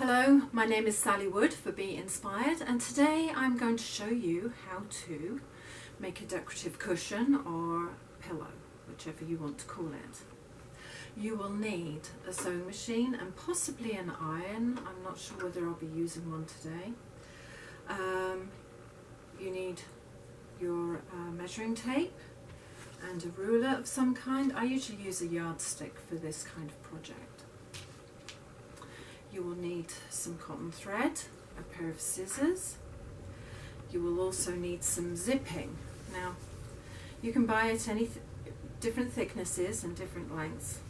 Hello, my name is Sally Wood for Be Inspired, and today I'm going to show you how to make a decorative cushion or pillow, whichever you want to call it. You will need a sewing machine and possibly an iron. I'm not sure whether I'll be using one today. You need your measuring tape and a ruler of some kind. I usually use a yardstick for this kind of project. You will need some cotton thread, a pair of scissors. You will also need some zipping. Now, you can buy it any different thicknesses and different lengths.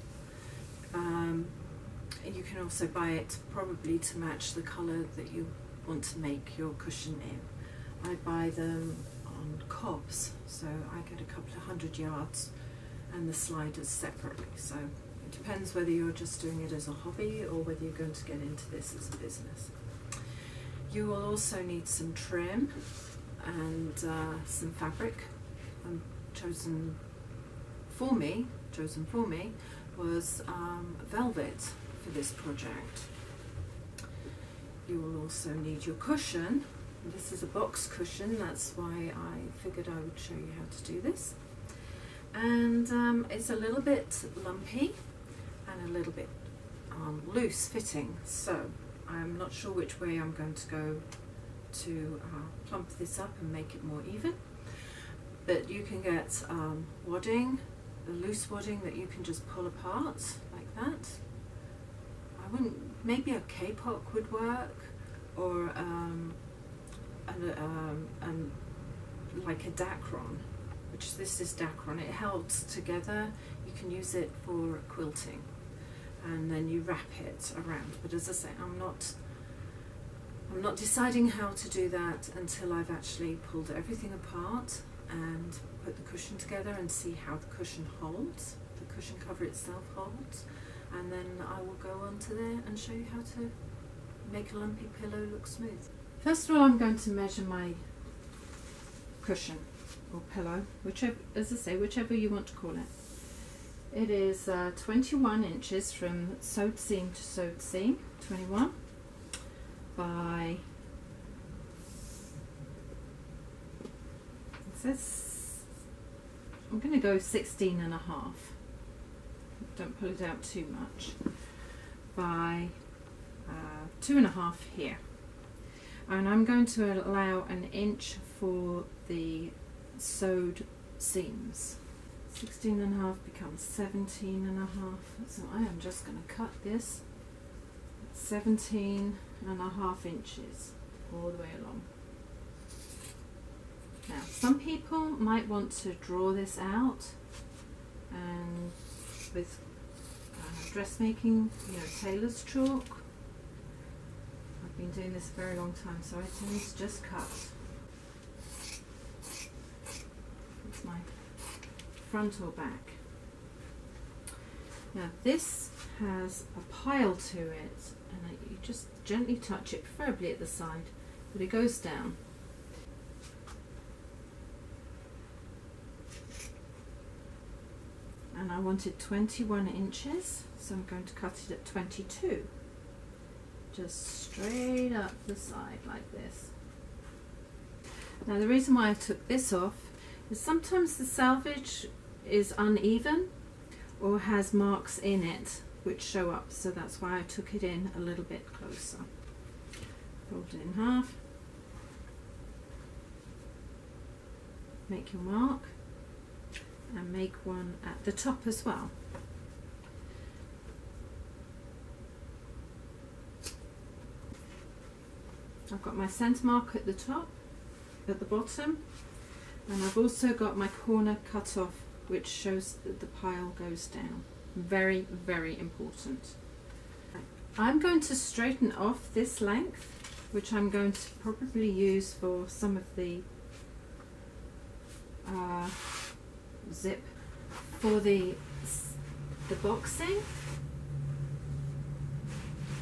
You can also buy it probably to match the colour that you want to make your cushion in. I buy them on cobs, so I get a couple of 100 yards and the sliders separately. So it depends whether you're just doing it as a hobby or whether you're going to get into this as a business. You will also need some trim and some fabric. Chosen for me was velvet for this project. You will also need your cushion. This is a box cushion, that's why I figured I would show you how to do this. And it's a little bit lumpy and a little bit loose fitting, so I'm not sure which way I'm going to go to plump this up and make it more even. But you can get wadding, a loose wadding that you can just pull apart like that. Maybe a K-pop would work, or like a dacron, which this is dacron. It holds together. You can use it for quilting, and then you wrap it around. But as I say, I'm not deciding how to do that until I've actually pulled everything apart and put the cushion together and see how the cushion holds, the cushion cover itself holds, and then I will go on to there and show you how to make a lumpy pillow look smooth. First of all, I'm going to measure my cushion or pillow, whichever, as I say, whichever you want to call it. It is 21 inches from sewed seam to sewed seam, 21 by, it says, I'm going to go 16 and a half. Don't pull it out too much. By 2.5 here. And I'm going to allow an inch for the sewed seams. 16 and a half becomes 17 and a half. So I am just going to cut this 17 and a half inches all the way along. Now, some people might want to draw this out, and with dressmaking, tailor's chalk. I've been doing this a very long time, so I tend to just cut. It's my front or back. Now this has a pile to it, and you just gently touch it, preferably at the side, but it goes down. And I wanted 21 inches, so I'm going to cut it at 22. Just straight up the side like this. Now the reason why I took this off is sometimes the selvage is uneven or has marks in it which show up, so that's why I took it in a little bit closer. Fold it in half. Make your mark. And make one at the top as well. I've got my centre mark at the top, at the bottom, and I've also got my corner cut off, which shows that the pile goes down. Very, very important. I'm going to straighten off this length, which I'm going to probably use for some of the zip for the boxing.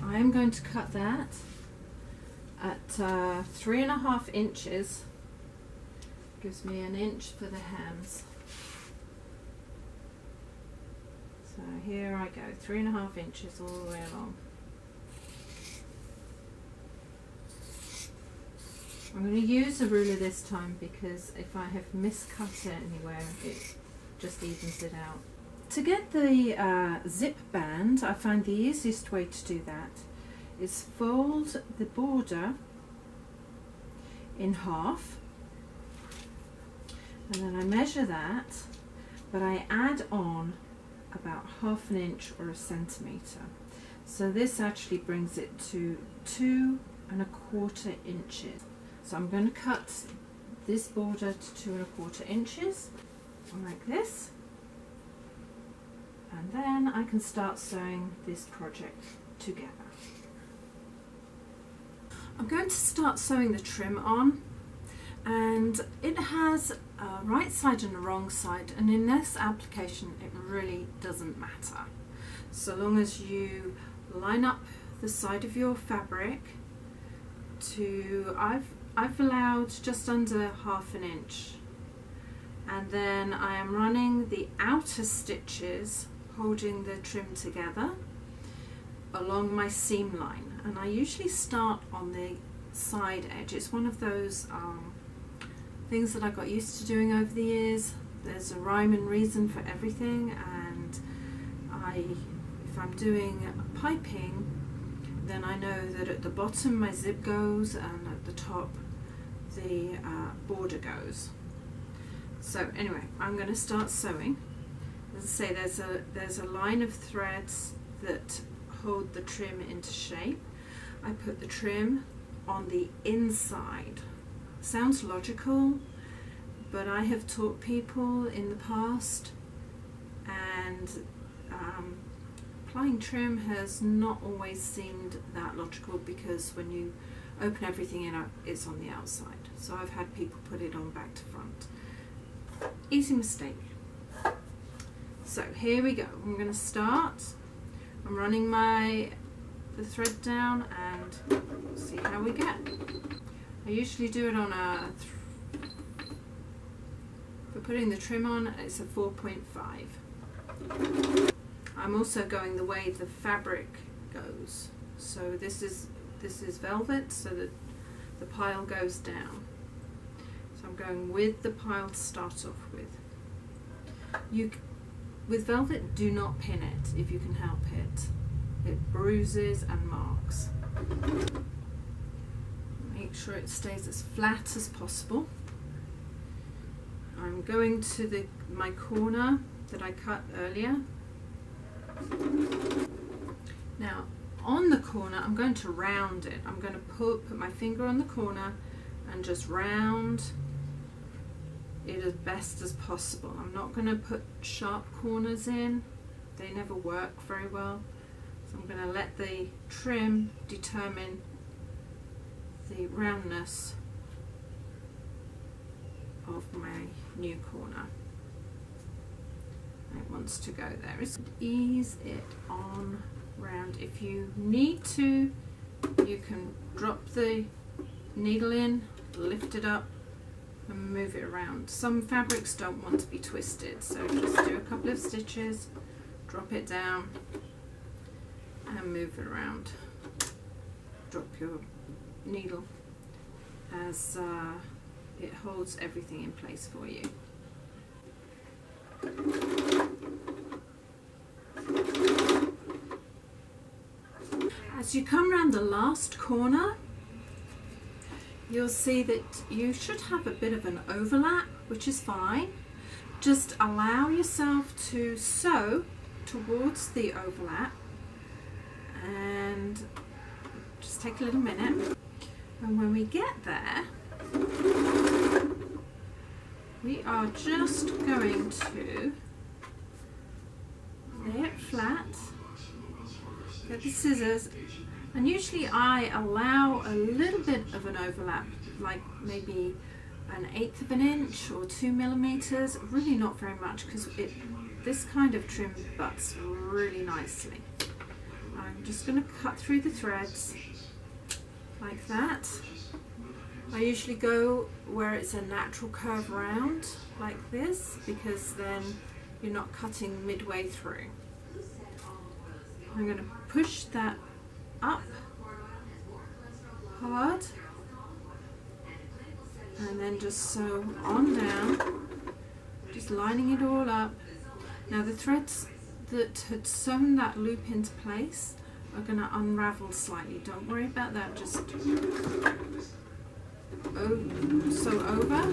I am going to cut that at 3.5 inches. Gives me an inch for the hems. So here I go, 3.5 inches all the way along. I'm going to use a ruler this time because if I have miscut it anywhere, it just evens it out. To get the zip band, I find the easiest way to do that is fold the border in half, and then I measure that, but I add on about 1/2 inch or 1 centimetre. So this actually brings it to 2 1/4 inches. So I'm going to cut this border to 2 1/4 inches, like this, and then I can start sewing this project together. I'm going to start sewing the trim on, and it has a right side and a wrong side, and in this application it really doesn't matter so long as you line up the side of your fabric to, I've allowed just under 1/2 inch, and then I am running the outer stitches holding the trim together along my seam line, and I usually start on the side edge. It's one of those things that I got used to doing over the years. There's a rhyme and reason for everything, and if I'm doing piping, then I know that at the bottom my zip goes and at the top the border goes. So anyway, I'm going to start sewing. As I say, there's a line of threads that hold the trim into shape. I put the trim on the inside. Sounds logical, but I have taught people in the past, and applying trim has not always seemed that logical, because when you open everything in, it's on the outside. So I've had people put it on back to front. Easy mistake. So here we go. I'm going to start. I'm running the thread down and see how we get. I usually do it on for putting the trim on, it's a 4.5. I'm also going the way the fabric goes. So this is velvet, so that the pile goes down. So I'm going with the pile to start off with. With velvet, do not pin it if you can help it. It bruises and marks. Make sure it stays as flat as possible. I'm going to my corner that I cut earlier. Now on the corner I'm going to round it. I'm going to put my finger on the corner and just round it as best as possible. I'm not going to put sharp corners in. They never work very well. So I'm going to let the trim determine the roundness of my new corner. It wants to go there. Just ease it on round. If you need to, you can drop the needle in, lift it up and move it around. Some fabrics don't want to be twisted, so just do a couple of stitches, drop it down and move it around. Drop your needle as it holds everything in place for you. As you come around the last corner, you'll see that you should have a bit of an overlap, which is fine. Just allow yourself to sew towards the overlap and just take a little minute. And when we get there, we are just going to lay it flat, get the scissors, and usually I allow a little bit of an overlap, like maybe 1/8 of an inch or 2 millimeters, really not very much, because this kind of trim butts really nicely. I'm just going to cut through the threads like that. I usually go where it's a natural curve round like this, because then you're not cutting midway through. I'm going to push that up hard and then just sew on down, just lining it all up. Now the threads that had sewn that loop into place are going to unravel slightly. Don't worry about that, just sew over,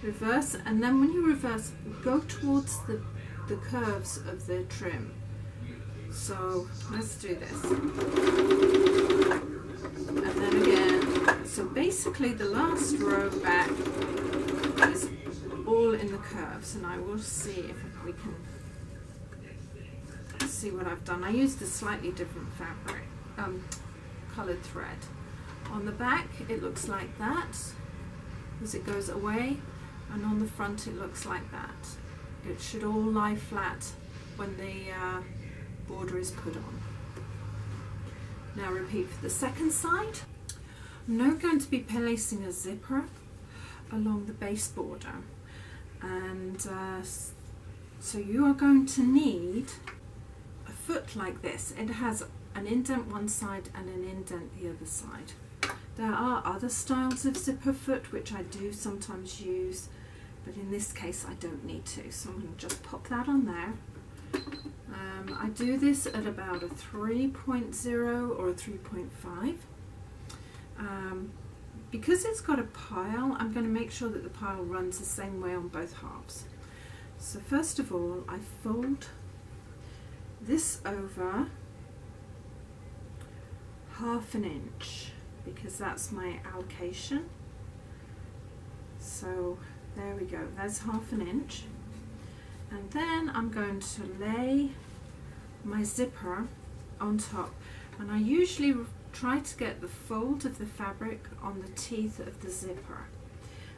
reverse, and then when you reverse, go towards the curves of the trim. So let's do this. And then again, so basically the last row back is all in the curves, and I will see if we can see what I've done. I used a slightly different fabric, coloured thread. On the back it looks like that as it goes away, and on the front it looks like that. It should all lie flat when the border is put on. Now repeat for the second side. I'm now going to be placing a zipper along the base border, and so you are going to need a foot like this. It has an indent one side and an indent the other side. There are other styles of zipper foot which I do sometimes use, but in this case I don't need to, so I'm going to just pop that on there. I do this at about a 3.0 or a 3.5. Because it's got a pile, I'm going to make sure that the pile runs the same way on both halves. So first of all, I fold this over 1/2 inch because that's my allocation. So there we go, that's 1/2 inch. And then I'm going to lay my zipper on top, and I usually try to get the fold of the fabric on the teeth of the zipper.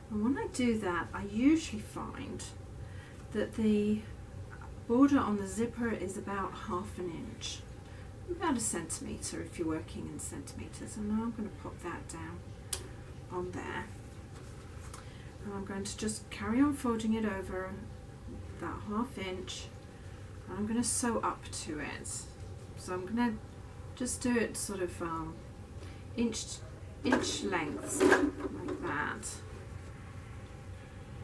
And when I do that, I usually find that the border on the zipper is about 1/2 inch, about 1 centimetre if you're working in centimetres. And now I'm going to pop that down on there, and I'm going to just carry on folding it over that 1/2 inch. I'm going to sew up to it. So I'm going to just do it sort of inch lengths like that,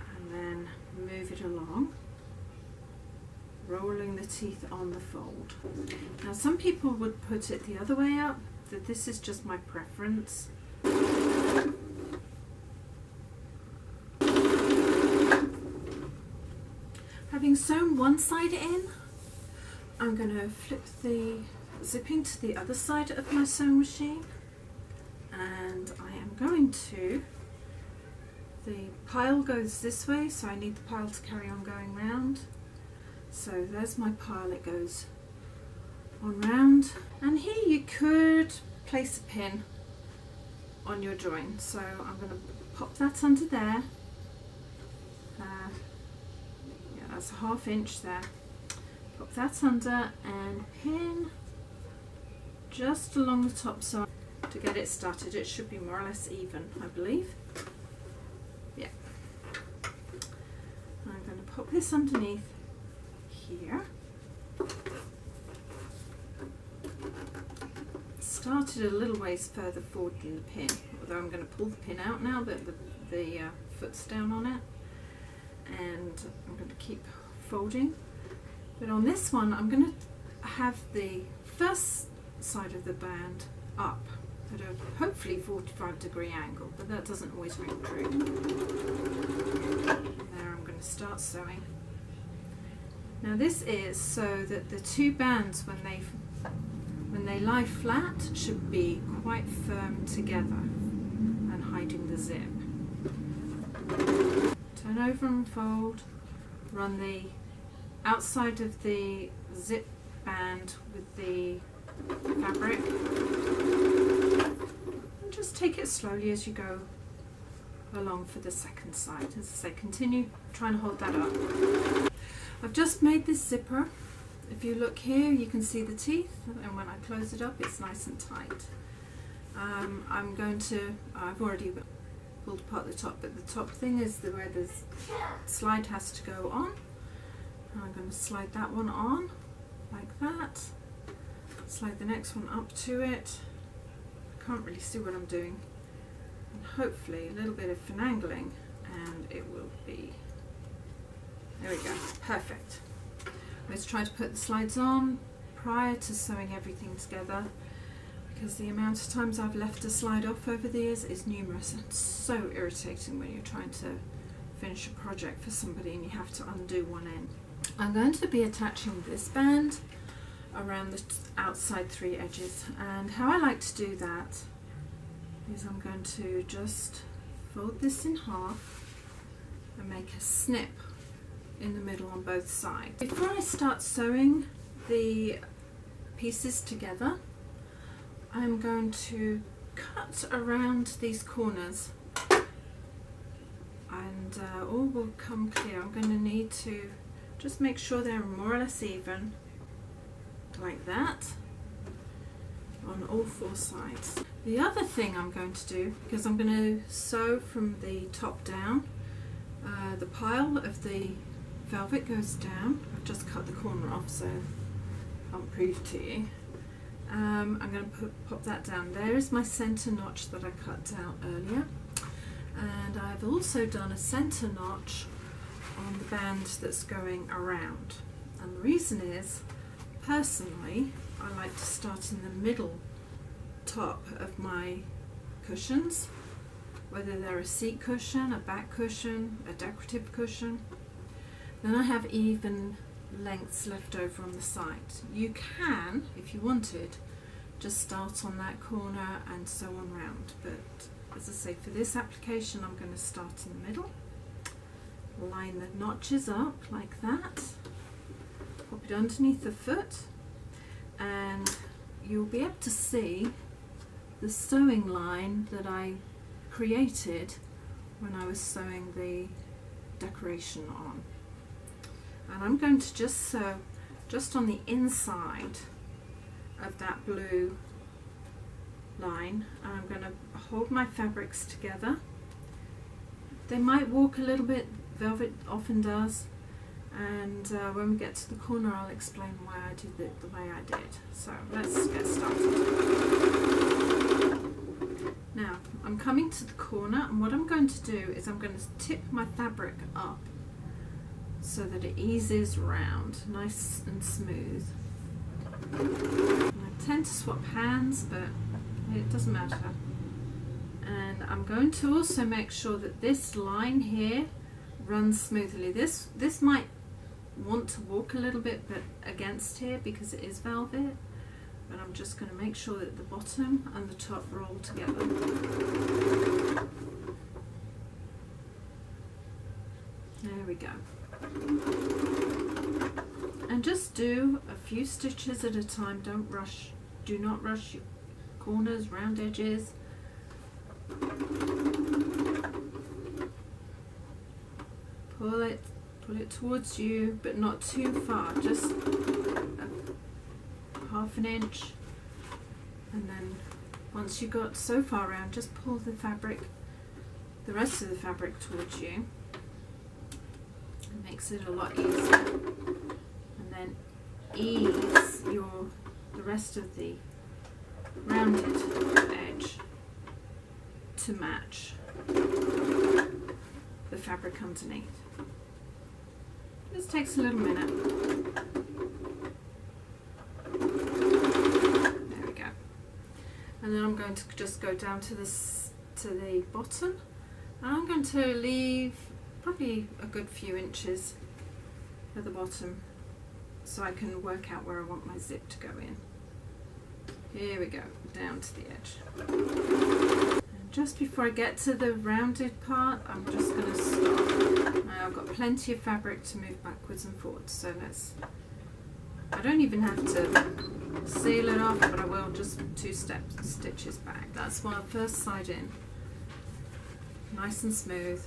and then move it along, rolling the teeth on the fold. Now some people would put it the other way up, but this is just my preference. Having sewn one side in, I'm going to flip the zipping to the other side of my sewing machine, and I am going to, the pile goes this way, so I need the pile to carry on going round. So there's my pile, it goes on round, and here you could place a pin on your join. So I'm going to pop that under there. Yeah, that's a 1/2 inch there. Pop that under and pin just along the top side to get it started. It should be more or less even, I believe. Yeah. I'm going to pop this underneath here. Started a little ways further forward than the pin, although I'm going to pull the pin out now that the foot's down on it, and I'm going to keep folding. But on this one, I'm going to have the first side of the band up at a hopefully 45-degree angle, but that doesn't always ring true. And there I'm going to start sewing. Now this is so that the two bands, when they lie flat, should be quite firm together and hiding the zip. Turn over and fold, run the outside of the zip band with the fabric, and just take it slowly as you go along for the second side. As I say, continue trying to hold that up. I've just made this zipper. If you look here, you can see the teeth, and when I close it up, it's nice and tight. I've already pulled apart the top, but the top thing is where the slide has to go on. I'm going to slide that one on like that, slide the next one up to it. I can't really see what I'm doing. and hopefully a little bit of finagling, and it will be, there we go, perfect. Let's try to put the slides on prior to sewing everything together, because the amount of times I've left a slide off over the years is numerous, and it's so irritating when you're trying to finish a project for somebody and you have to undo one end. I'm going to be attaching this band around the outside 3 edges, and how I like to do that is I'm going to just fold this in half and make a snip in the middle on both sides. Before I start sewing the pieces together, I'm going to cut around these corners, and all will come clear. I'm going to need to just make sure they're more or less even, like that, on all 4 sides. The other thing I'm going to do, because I'm going to sew from the top down, the pile of the velvet goes down. I've just cut the corner off so I'll prove to you. I'm going to pop that down. There is my center notch that I cut out earlier, and I've also done a center notch on the band that's going around, and the reason is, personally, I like to start in the middle top of my cushions, whether they're a seat cushion, a back cushion, a decorative cushion. Then I have even lengths left over on the side. You can, if you wanted, just start on that corner and sew on round, but as I say, for this application I'm going to start in the middle, line the notches up like that, pop it underneath the foot, and you'll be able to see the sewing line that I created when I was sewing the decoration on. And I'm going to just sew just on the inside of that blue line, and I'm going to hold my fabrics together. They might walk a little bit, velvet often does, and when we get to the corner I'll explain why I did it the way I did. So let's get started. Now I'm coming to the corner, and what I'm going to do is I'm going to tip my fabric up so that it eases round nice and smooth. I tend to swap hands, but it doesn't matter. And I'm going to also make sure that this line here runs smoothly. This might want to walk a little bit but against here because it is velvet, but I'm just going to make sure that the bottom and the top roll together. There we go. And just do a few stitches at a time. Don't rush. Do not rush your corners, round edges. Pull it towards you, but not too far, just half an inch, and then once you got so far around, just pull the rest of the fabric towards you. It makes it a lot easier, and then ease the rest of the rounded edge to match the fabric underneath. This takes a little minute. There we go. And then I'm going to just go down to the bottom, and I'm going to leave probably a good few inches at the bottom so I can work out where I want my zip to go in. Here we go, down to the edge. And just before I get to the rounded part, I'm just going to stop. Now I've got plenty of fabric to move backwards and forwards, so I don't even have to seal it off, but I will just 2 stitches back. That's my first side in. Nice and smooth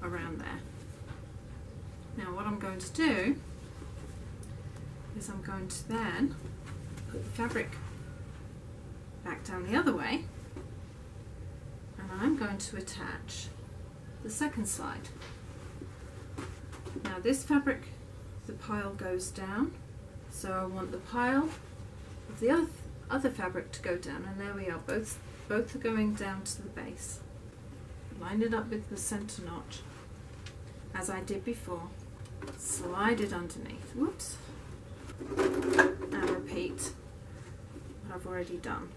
around there. Now what I'm going to do is I'm going to then put the fabric back down the other way, and I'm going to attach the second side. Now this fabric, the pile goes down, so I want the pile of the other fabric to go down, and there we are, both are going down to the base. line it up with the center notch as I did before, slide it underneath, whoops, and repeat what I've already done.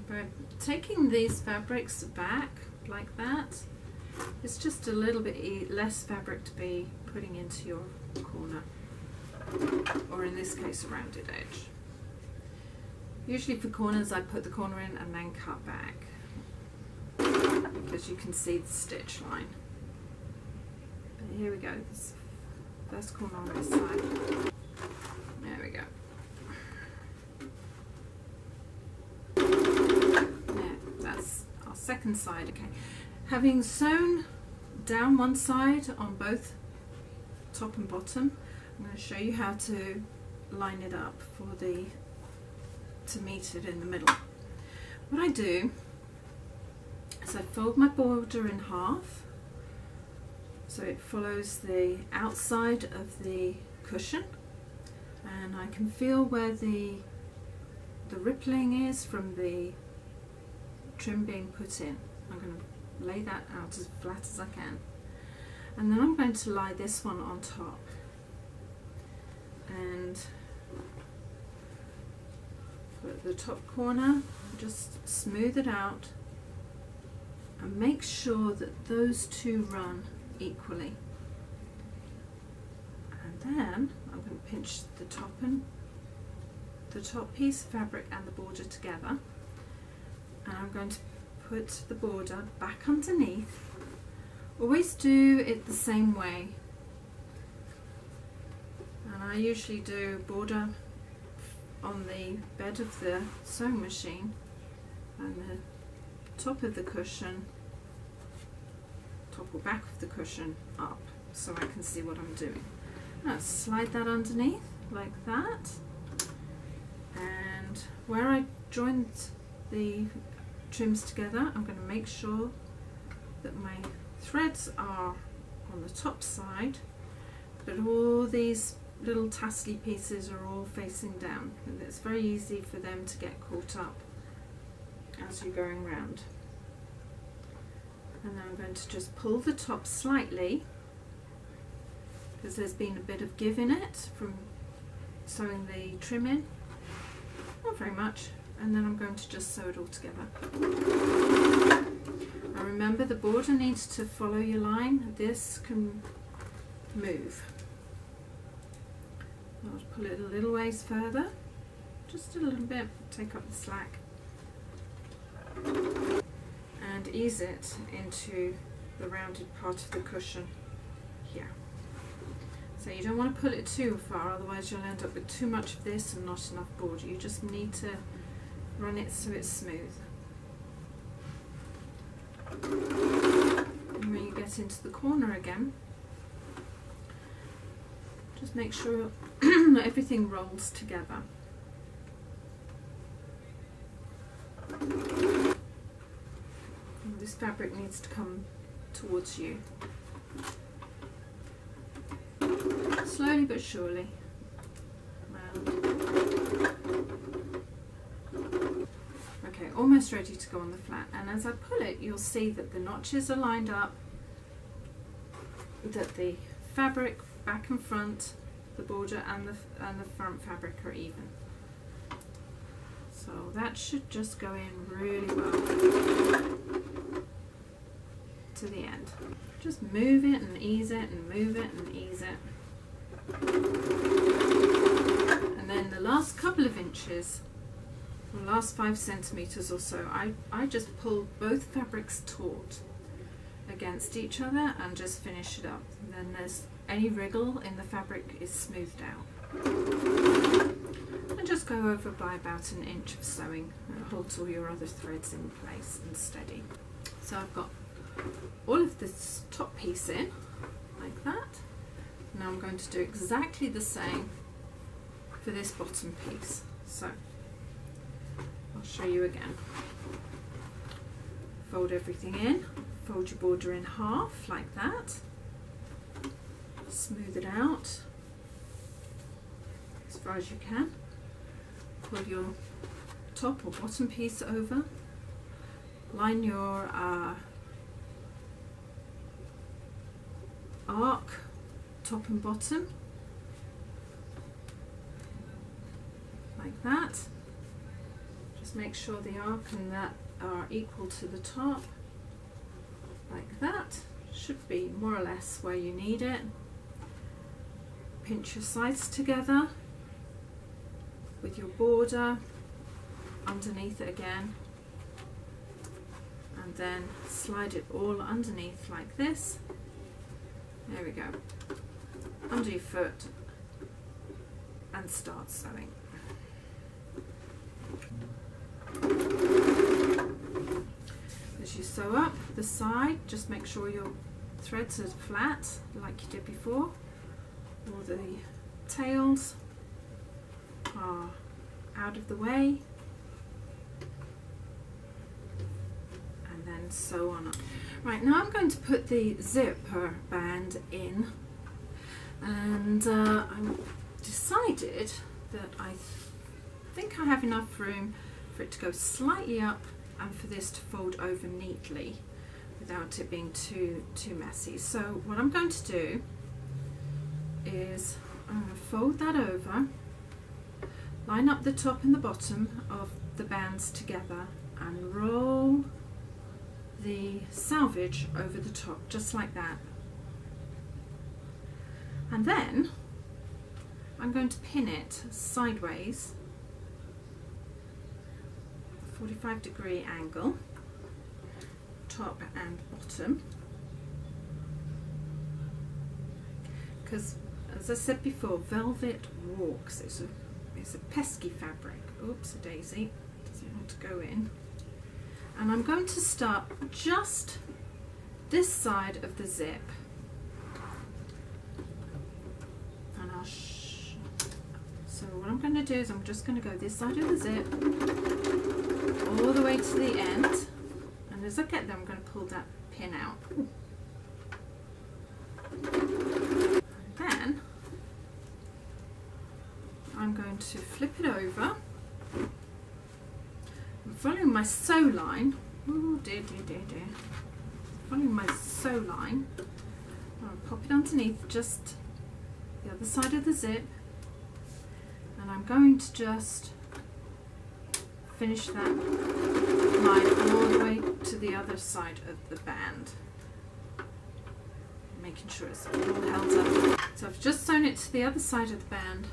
By taking these fabrics back like that, it's just a little bit less fabric to be putting into your corner, or in this case a rounded edge. Usually for corners I put the corner in and then cut back, because you can see the stitch line. But here we go, this first corner on this side. There we go. Yeah, that's our second side. Okay, having sewn down one side on both top and bottom, I'm going to show you how to line it up to meet it in the middle. What I do is I fold my border in half so it follows the outside of the cushion, and I can feel where the rippling is from the trim being put in. I'm going to lay that out as flat as I can, and then I'm going to lie this one on top, and at the top corner just smooth it out and make sure that those two run equally, and then I'm going to pinch the top piece of fabric and the border together, and I'm going to put the border back underneath. Always do it the same way, and I usually do border on the bed of the sewing machine and the top of the cushion, top or back of the cushion up, so I can see what I'm doing. Now slide that underneath like that, and where I joined the trims together, I'm going to make sure that my threads are on the top side, but all these little tassely pieces are all facing down, and it's very easy for them to get caught up as you're going round. And then I'm going to just pull the top slightly, because there's been a bit of give in it from sewing the trim in, not very much, and then I'm going to just sew it all together. Now remember, the border needs to follow your line. This can move. I'll pull it a little ways further, just a little bit, take up the slack, and ease it into the rounded part of the cushion here. So you don't want to pull it too far, otherwise you'll end up with too much of this and not enough border. You just need to run it so it's smooth. And when you get into the corner again, just make sure that everything rolls together. And this fabric needs to come towards you. Slowly but surely. Okay, almost ready to go on the flat, and as I pull it you'll see that the notches are lined up, that the fabric back and front, the border and the front fabric are even. So that should just go in really well to the end. Just move it and ease it and move it and ease it. And then the last couple of inches, the last 5 centimeters or so, I just pull both fabrics taut against each other and just finish it up. And then there's any wriggle in the fabric is smoothed out. And just go over by about an inch of sewing, and it holds all your other threads in place and steady. So I've got all of this top piece in like that. Now I'm going to do exactly the same for this bottom piece. So I'll show you again. Fold everything in, fold your border in half like that, smooth it out as far as you can, pull your top or bottom piece over, line your arc, top and bottom, like that. Just make sure the arc and that are equal to the top, like that. Should be more or less where you need it. Pinch your sides together with your border underneath it again, and then slide it all underneath like this. There we go. Under your foot and start sewing. As you sew up the side, just make sure your threads are flat like you did before. All the tails are out of the way, and then sew on up. Right, now I'm going to put the zipper band in, and I decided that I think I have enough room for it to go slightly up and for this to fold over neatly without it being too messy. So what I'm going to do is I'm going to fold that over, line up the top and the bottom of the bands together, and roll the selvage over the top, just like that. And then I'm going to pin it sideways, 45-degree angle, top and bottom, because as I said before, velvet walks. It's a pesky fabric. Oops, a daisy, doesn't want to go in. And I'm going to start just this side of the zip, and so what I'm going to do is I'm just going to go this side of the zip all the way to the end, and as I get there I'm going to pull that pin out. And then I'm going to flip it over. I'm following my sew line. Oh dear, dear, dear, dear. Following my sew line. I'll pop it underneath just the other side of the zip, and I'm going to just finish that line all the way to the other side of the band, making sure it's all held up. So I've just sewn it to the other side of the band,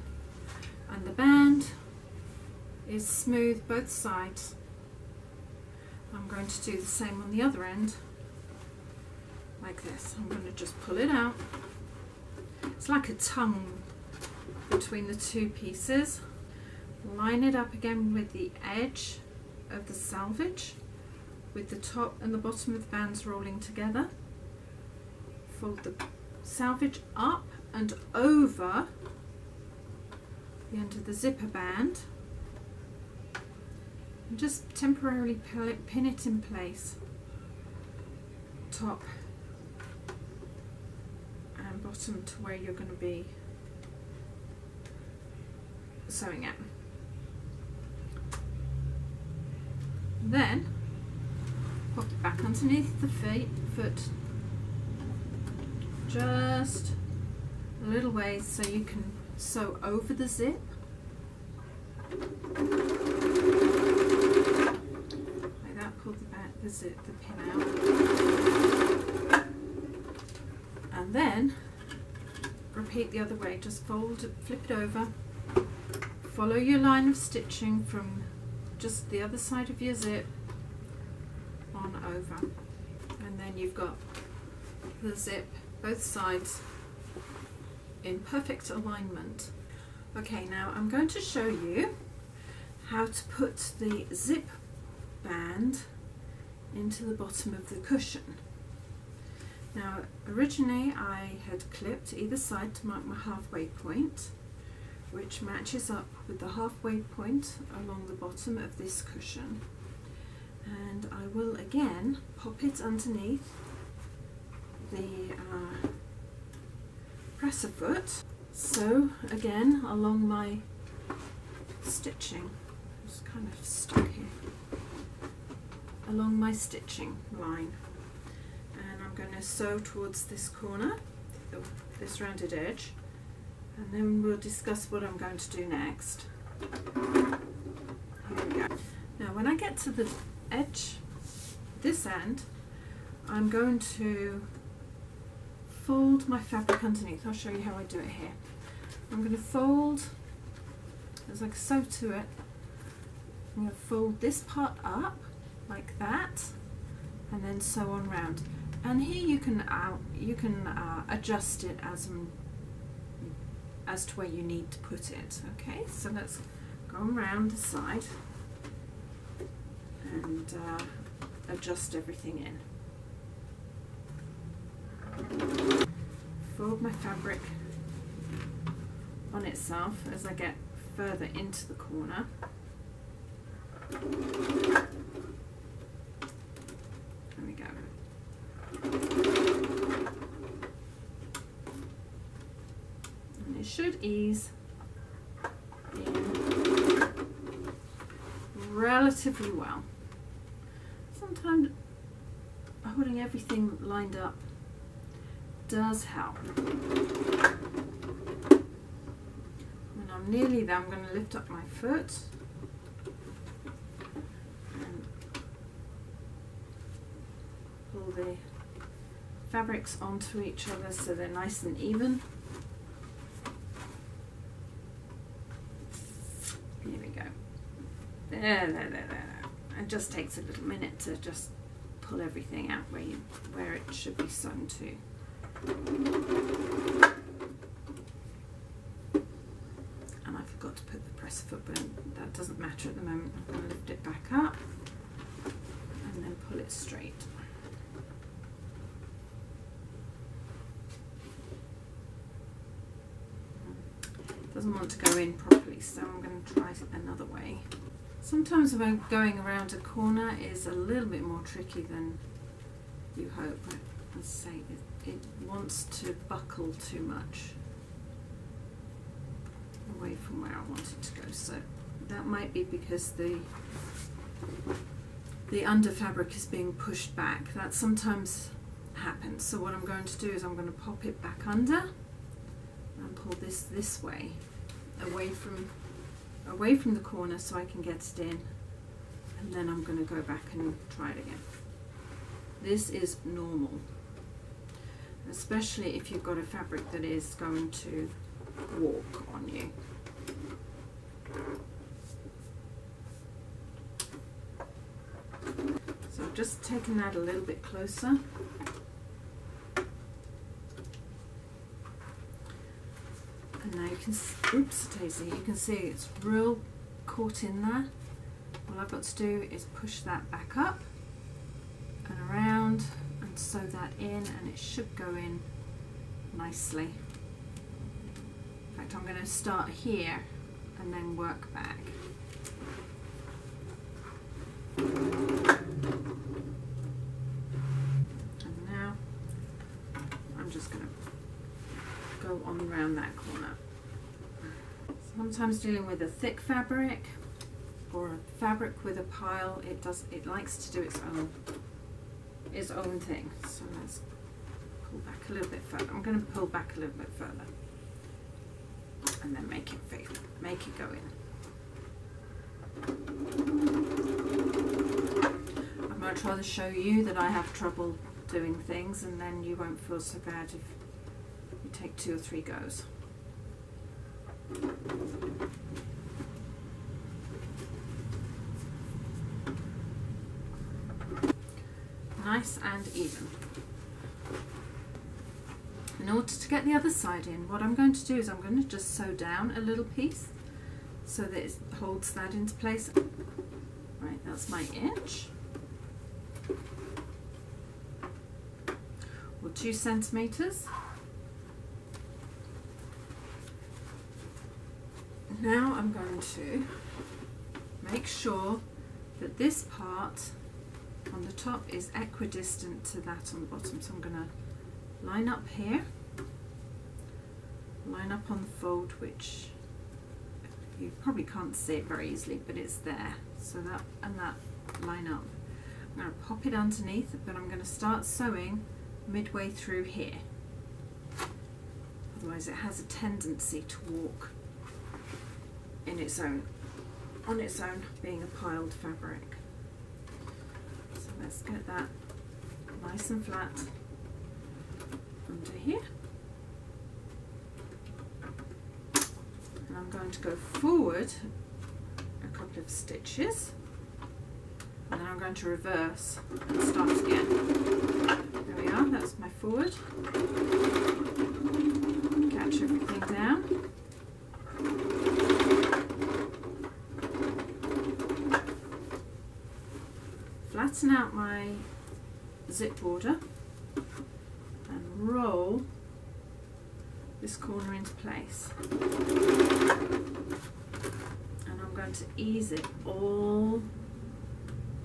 and the band is smooth both sides. I'm going to do the same on the other end, like this. I'm going to just pull it out. It's like a tongue between the two pieces. Line it up again with the edge of the selvage, with the top and the bottom of the bands rolling together. Fold the selvage up and over the end of the zipper band, and just temporarily pin it in place, top and bottom, to where you're going to be sewing at. Then pop it back underneath the foot, just a little way so you can sew over the zip. Like that, pull the pin out. And then repeat the other way, just flip it over, follow your line of stitching from just the other side of your zip on over, and then you've got the zip both sides in perfect alignment. Okay, now I'm going to show you how to put the zip band into the bottom of the cushion. Now originally I had clipped either side to mark my halfway point, which matches up with the halfway point along the bottom of this cushion, and I will again pop it underneath the presser foot. So again along my stitching, it's kind of stuck here. along my stitching line, and I'm going to sew towards this corner, this rounded edge, and then we'll discuss what I'm going to do next. Here we go. Now when I get to the edge, this end, I'm going to fold my fabric underneath. I'll show you how I do it here. I'm going to fold, as I sew to it, I'm going to fold this part up like that, and then sew on round. And here you can adjust it as to where you need to put it. Okay, so let's go around the side and adjust everything in. Fold my fabric on itself as I get further into the corner. There we go. And it should ease in relatively well. Sometimes holding everything lined up does help. When I'm nearly there, I'm going to lift up my foot and pull the fabrics onto each other so they're nice and even. Here we go. There. It just takes a little minute to just pull everything out where it should be sewn to. And I forgot to put the press foot, but that doesn't matter at the moment. I'm going to lift it back up and then pull it straight. It doesn't want to go in properly, so I'm going to try another way. Sometimes when going around a corner is a little bit more tricky than you hope. Let's say it wants to buckle too much away from where I want it to go. So that might be because the under fabric is being pushed back. That sometimes happens. So what I'm going to do is I'm going to pop it back under and pull this way, away from the corner so I can get it in, and then I'm going to go back and try it again. This is normal, especially if you've got a fabric that is going to walk on you. So I've just taken that a little bit closer. And now you can, oops daisy, you can see it's real caught in there. All I've got to do is push that back up and around and sew that in, and it should go in nicely. In fact, I'm going to start here and then work back. And now I'm just going to go on around that corner. Sometimes dealing with a thick fabric or a fabric with a pile, it likes to do its own thing. So let's pull back a little bit further. I'm going to pull back a little bit further and then make it go in. I'd much rather show you that I have trouble doing things, and then you won't feel so bad if you take 2 or 3 goes. Nice and even. In order to get the other side in, what I'm going to do is I'm going to just sew down a little piece so that it holds that into place. Right, that's my inch or 2 centimeters. Now I'm going to make sure that this part on the top is equidistant to that on the bottom. So I'm going to line up here, line up on the fold, which you probably can't see it very easily, but it's there. So that and that line up. I'm going to pop it underneath, but I'm going to start sewing midway through here. Otherwise it has a tendency to walk in its own, on its own, being a piled fabric. So let's get that nice and flat under here. And I'm going to go forward a couple of stitches, and then I'm going to reverse and start again. There we are, that's my forward. Catch everything down. Flatten out my zip border and roll this corner into place. And I'm going to ease it all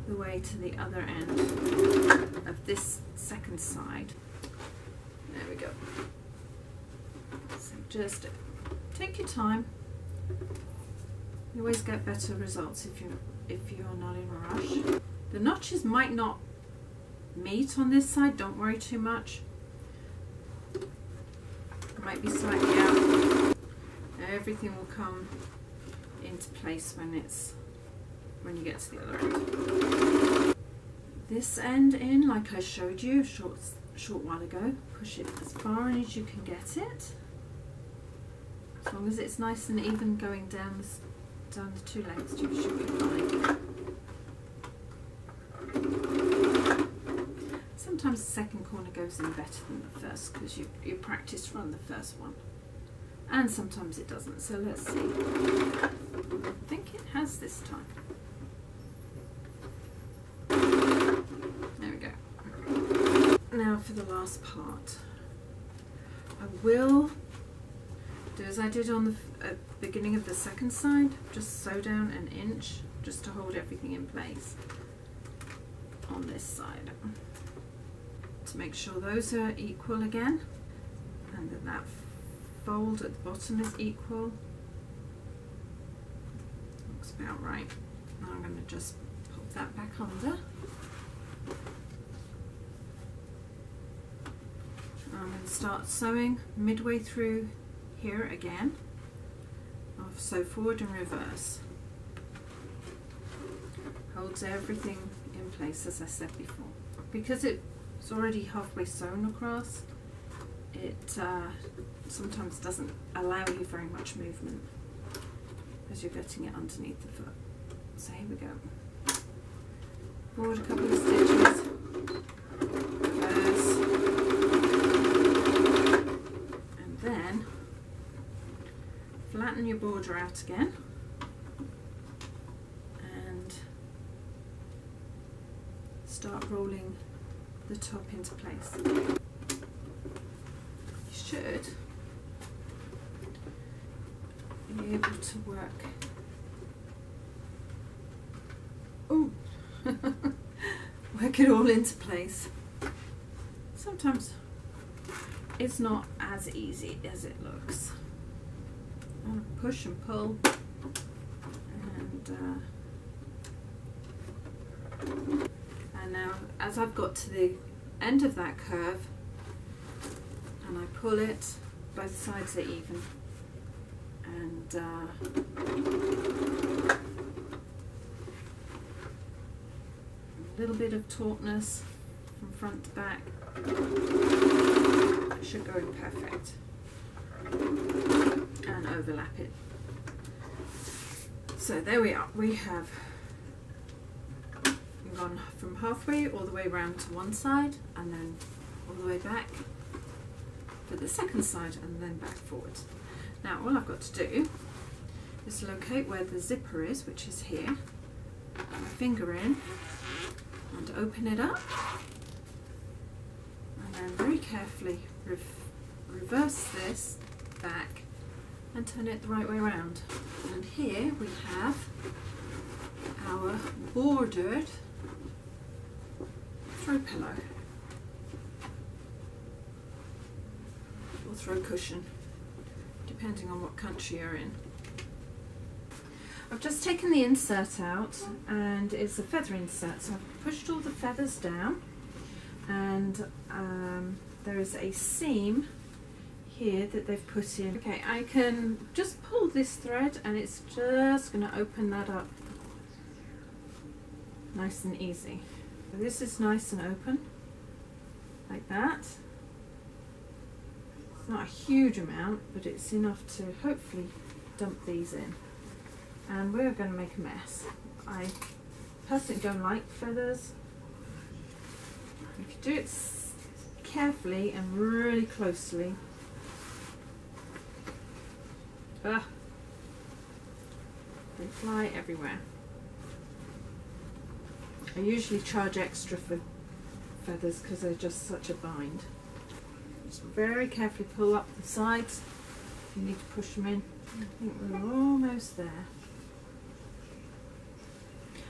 the way to the other end of this second side. There we go. So just take your time. You always get better results if you're not in a rush. The notches might not meet on this side, don't worry too much. It might be slightly out. Everything will come into place when you get to the other end. This end in, like I showed you a short while ago, push it as far in as you can get it. As long as it's nice and even going down the two legs, you should be fine. Sometimes the second corner goes in better than the first because you practiced from the first one, and sometimes it doesn't, so let's see. I think it has this time. There we go. Now for the last part. I will do as I did on the beginning of the second side, just sew down an inch just to hold everything in place on this side, to make sure those are equal again, and that fold at the bottom is equal. Looks about right. Now I'm going to just pop that back under. I'm going to start sewing midway through here again. I'll sew forward and reverse. Holds everything in place as I said before. Because it's already halfway sewn across, it sometimes doesn't allow you very much movement as you're getting it underneath the foot. So here we go. Forward a couple of stitches, reverse, and then flatten your border out again and start rolling the top into place. You should be able to work. Oh, work it all into place. Sometimes it's not as easy as it looks. I'll push and pull, and now as I've got to the end of that curve and I pull it, both sides are even, and a little bit of tautness from front to back. It should go in perfect, and overlap it. So there we are. We have gone from halfway all the way around to one side and then all the way back for the second side and then back forward. Now all I've got to do is locate where the zipper is, which is here, put my finger in and open it up, and then very carefully reverse this back and turn it the right way around. And here we have our bordered throw pillow or throw cushion, depending on what country you're in. I've just taken the insert out, and it's a feather insert, so I've pushed all the feathers down, and there is a seam here that they've put in. Okay, I can just pull this thread and it's just going to open that up nice and easy. So this is nice and open like that. It's not a huge amount, but it's enough to hopefully dump these in, and we're going to make a mess. I personally don't like feathers. If you do it carefully and really closely, they fly everywhere. I usually charge extra for feathers because they're just such a bind. Just very carefully pull up the sides if you need to push them in. I think we're almost there.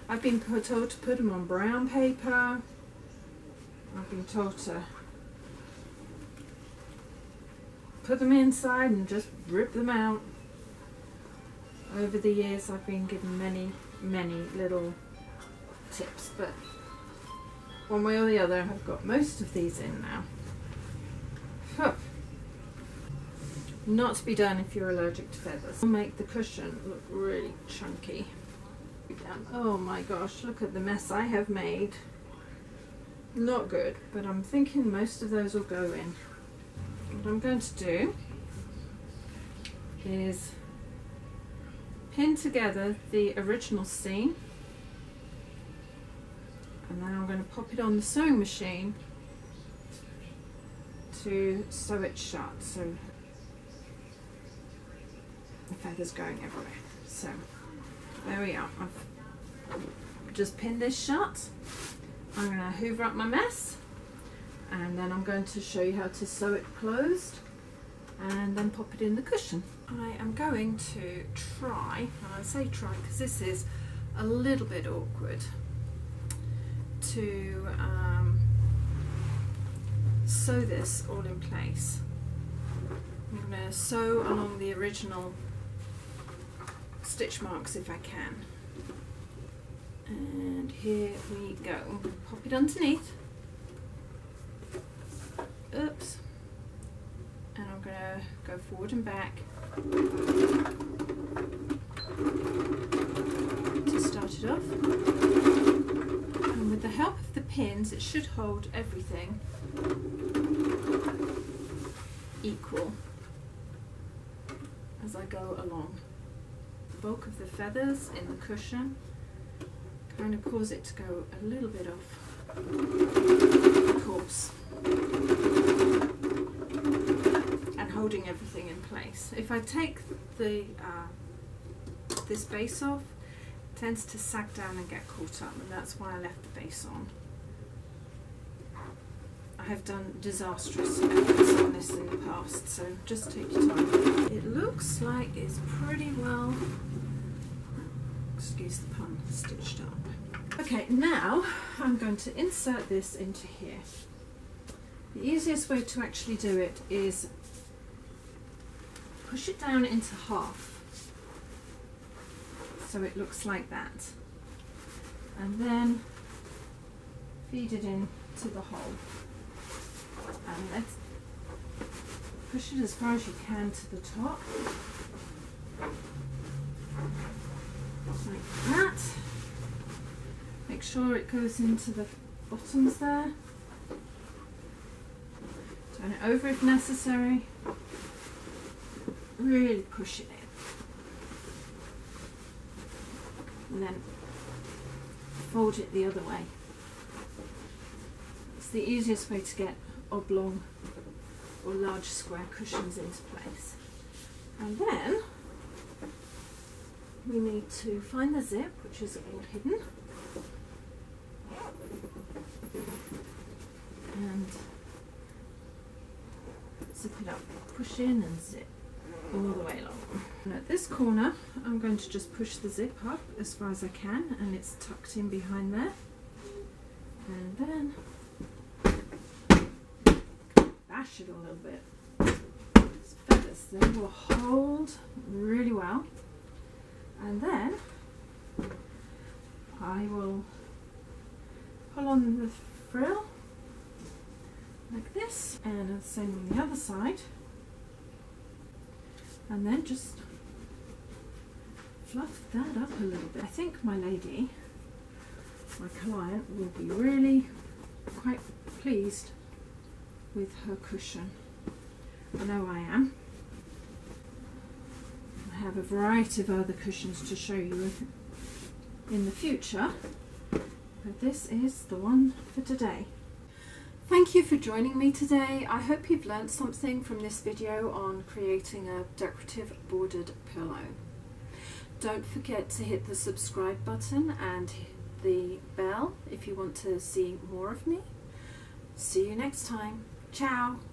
I've been told to put them on brown paper. I've been told to put them inside and just rip them out. Over the years I've been given many little tips, but one way or the other I've got most of these in now. Huh. Not to be done if you're allergic to feathers. It'll make the cushion look really chunky. Oh my gosh, look at the mess I have made. Not good, but I'm thinking most of those will go in. What I'm going to do is pin together the original seam, and then I'm going to pop it on the sewing machine to sew it shut, so the feathers going everywhere. So there we are. I've just pinned this shut. I'm going to hoover up my mess, and then I'm going to show you how to sew it closed and then pop it in the cushion. I am going to try, and I say try because this is a little bit awkward, to sew this all in place. I'm going to sew along the original stitch marks if I can. And here we go. I'm going to pop it underneath. Oops. And I'm going to go forward and back to start it off. And with the help of the pins, it should hold everything equal as I go along. The bulk of the feathers in the cushion kind of cause it to go a little bit off course, and holding everything in place. If I take the this base off, it tends to sag down and get caught up, and that's why I left the base on. I have done disastrous efforts on this in the past, so just take your time. It looks like it's pretty well, excuse the pun, stitched up. Okay, now I'm going to insert this into here. The easiest way to actually do it is push it down into half, so it looks like that, and then feed it in to the hole, and let's push it as far as you can to the top, like that. Make sure it goes into the bottoms there. Turn it over if necessary. Really push it in. And then fold it the other way. It's the easiest way to get oblong or large square cushions into place. And then we need to find the zip, which is all hidden. And zip it up, push in and zip all the way along. And at this corner I'm going to just push the zip up as far as I can, and it's tucked in behind there, and then bash it a little bit. These feathers, they will hold really well, And then I will pull on the frill like this, and the same on the other side, and then just fluff that up a little bit. I think my lady, my client, will be really quite pleased with her cushion. I know I am. I have a variety of other cushions to show you in the future, but this is the one for today. Thank you for joining me today. I hope you've learned something from this video on creating a decorative bordered pillow. Don't forget to hit the subscribe button and the bell if you want to see more of me. See you next time. Ciao!